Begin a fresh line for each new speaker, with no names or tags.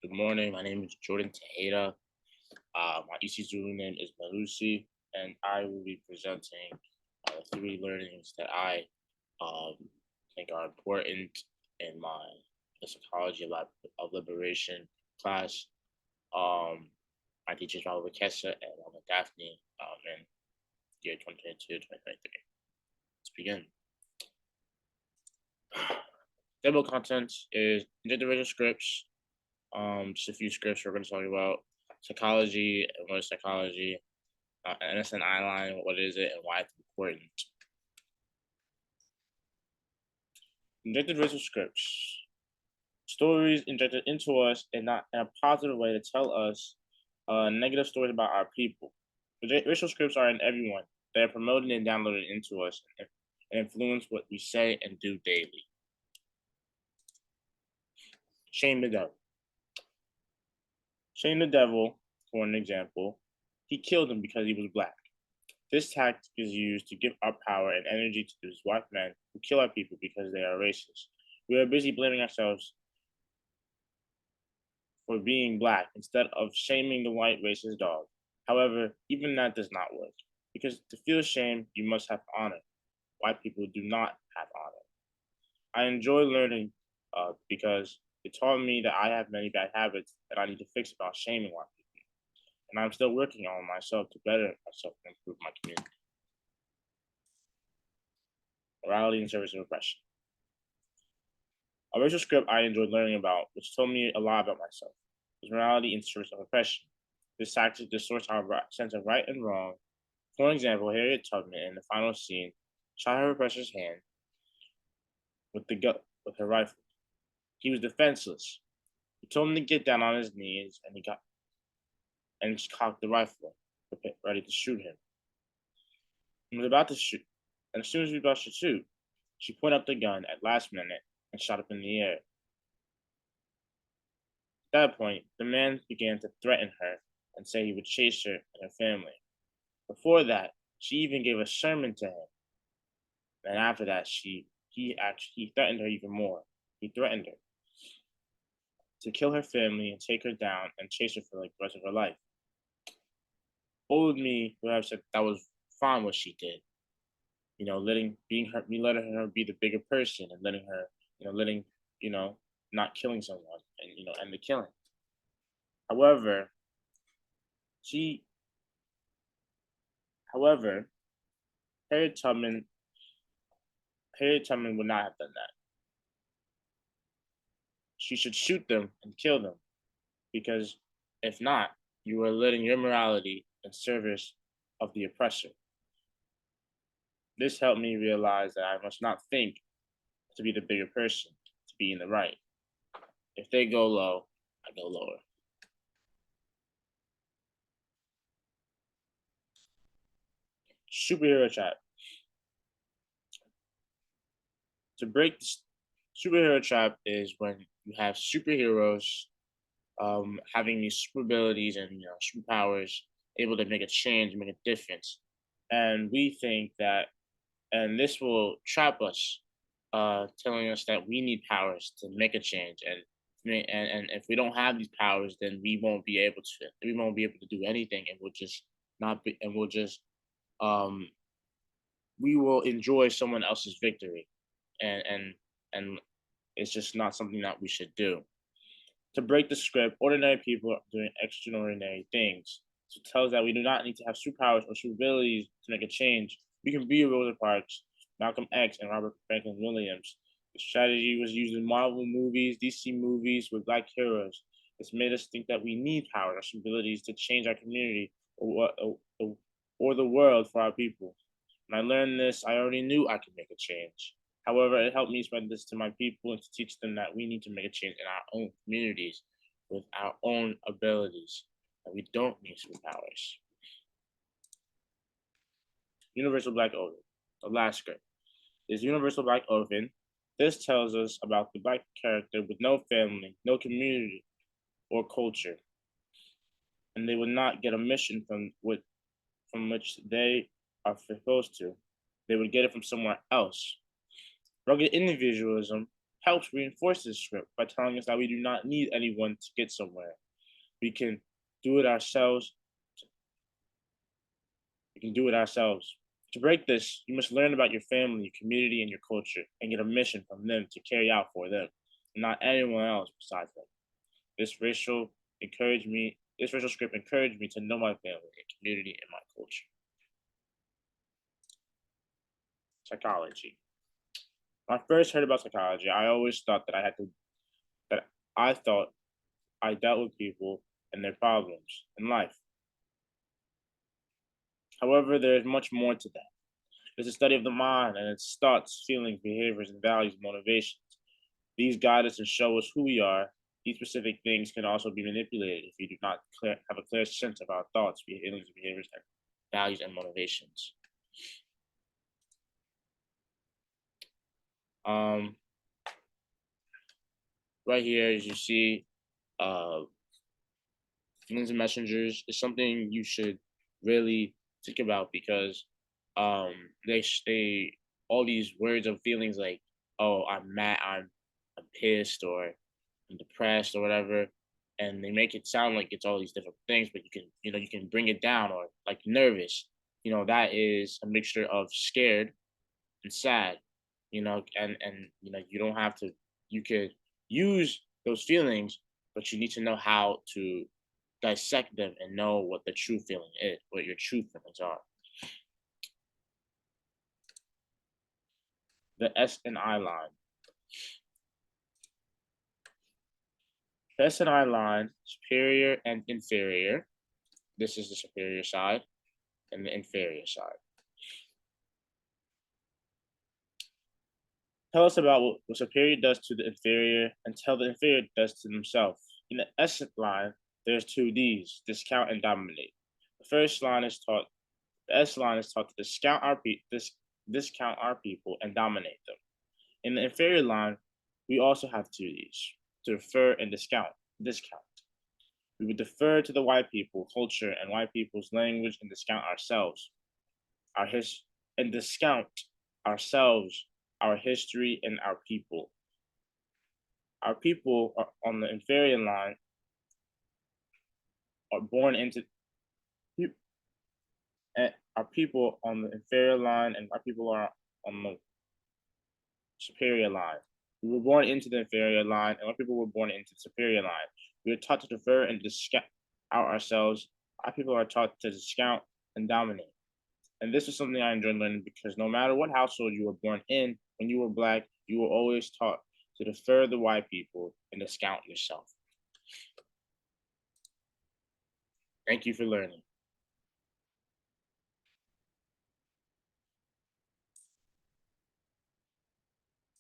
Good morning. My name is Jordan Tejeda. My EC Zulu name is Malusi, and I will be presenting three learnings that I um, think are important in my the psychology of liberation class. Um, my teacher is Robert Kessa and Mama Daphne in year 2022-2023. Let's begin. Demo content is individual scripts. Just a few scripts we're going to talk about psychology and what is psychology, NSNI line, what is it, and why it's important. Injected racial scripts, stories injected into us and not in a positive way to tell us negative stories about our people. Racial scripts are in everyone. They are promoted and downloaded into us and influence what we say and do daily. Shame the devil. Shame the devil, for an example, he killed him because he was black. This tactic is used to give our power and energy to these white men who kill our people because they are racist. We are busy blaming ourselves for being black instead of shaming the white racist dog. However, even that does not work because to feel shame, you must have honor. White people do not have honor. I enjoy learning because it taught me that I have many bad habits that I need to fix about shaming white people. And I'm still working on myself to better myself and improve my community. Morality and service of oppression. A racial script I enjoyed learning about, which told me a lot about myself, was morality in service of oppression. This tactic distorts our sense of right and wrong. For example, Harriet Tubman in the final scene shot her oppressor's hand with her rifle. He was defenseless. He told him to get down on his knees, and he cocked the rifle, ready to shoot him. He was about to shoot, and as soon as he was about to shoot, she pointed up the gun at last minute and shot up in the air. At that point, the man began to threaten her and say he would chase her and her family. Before that, she even gave a sermon to him. And after that, he threatened her even more. He threatened her to kill her family and take her down and chase her for like the rest of her life. Old me would have said that was fine what she did. Letting her be the bigger person and letting not killing someone and the killing. However, she however, Harriet Tubman Harriet Tubman would not have done that. She should shoot them and kill them because if not, you are letting your morality in service of the oppressor. This helped me realize that I must not think to be the bigger person, to be in the right. If they go low, I go lower. Superhero trap. To break the superhero trap is when you have superheroes having these super abilities and superpowers, able to make a change, make a difference, and we think that, and this will trap us, telling us that we need powers to make a change, and if we don't have these powers, then we won't be able to do anything, and we'll just not be, and we'll just um we will enjoy someone else's victory, and it's just not something that we should do. To break the script, ordinary people are doing extraordinary things. So it tells that we do not need to have superpowers or super abilities to make a change. We can be Rosa Parks, Malcolm X, and Robert Franklin Williams. The strategy was used in Marvel movies, DC movies with black heroes. It's made us think that we need powers or abilities to change our community or the world for our people. When I learned this, I already knew I could make a change. However, it helped me spread this to my people and to teach them that we need to make a change in our own communities with our own abilities, that we don't need superpowers. Universal Black Orphan, the last script, is Universal Black Orphan. This tells us about the black character with no family, no community, or culture, and they will not get a mission from which they are supposed to. They would get it from somewhere else. Rugged individualism helps reinforce this script by telling us that we do not need anyone to get somewhere. We can do it ourselves. We can do it ourselves. To break this, you must learn about your family, your community, and your culture, and get a mission from them to carry out for them, and not anyone else besides them. This racial script encouraged me to know my family and community and my culture. Psychology. When I first heard about psychology, I always thought that I thought I dealt with people and their problems in life. However, there is much more to that. It's a study of the mind and its thoughts, feelings, behaviors, and values, motivations. These guide us and show us who we are. These specific things can also be manipulated if you do not have a clear sense of our thoughts, feelings, behaviors, and values and motivations. Um, right here, as you see, uh, feelings and messengers is something you should really think about because they all these words of feelings like, oh, I'm mad, I'm pissed, or I'm depressed or whatever, and they make it sound like it's all these different things, but you can bring it down, or like nervous, that is a mixture of scared and sad, and you don't have to, you could use those feelings, but you need to know how to dissect them and know what the true feeling is, what your true feelings are. The S and I line. The S and I line, superior and inferior. This is the superior side and the inferior side. Tell us about what superior does to the inferior and tell the inferior does to themselves. In the S line, there's two Ds, discount and dominate. The first line is taught, the S line is taught to discount our people and dominate them. In the inferior line, we also have two Ds, to defer and discount. We would defer to the white people culture and white people's language and discount ourselves, our and discount ourselves, our history, and our people. Our people are on the inferior line are born into our people on the inferior line, and our people are on the superior line. We were born into the inferior line, and our people were born into the superior line. We are taught to defer and discount ourselves. Our people are taught to discount and dominate. And this is something I enjoyed learning because no matter what household you were born in, when you were Black, you were always taught to defer the white people and discount yourself. Thank you for learning.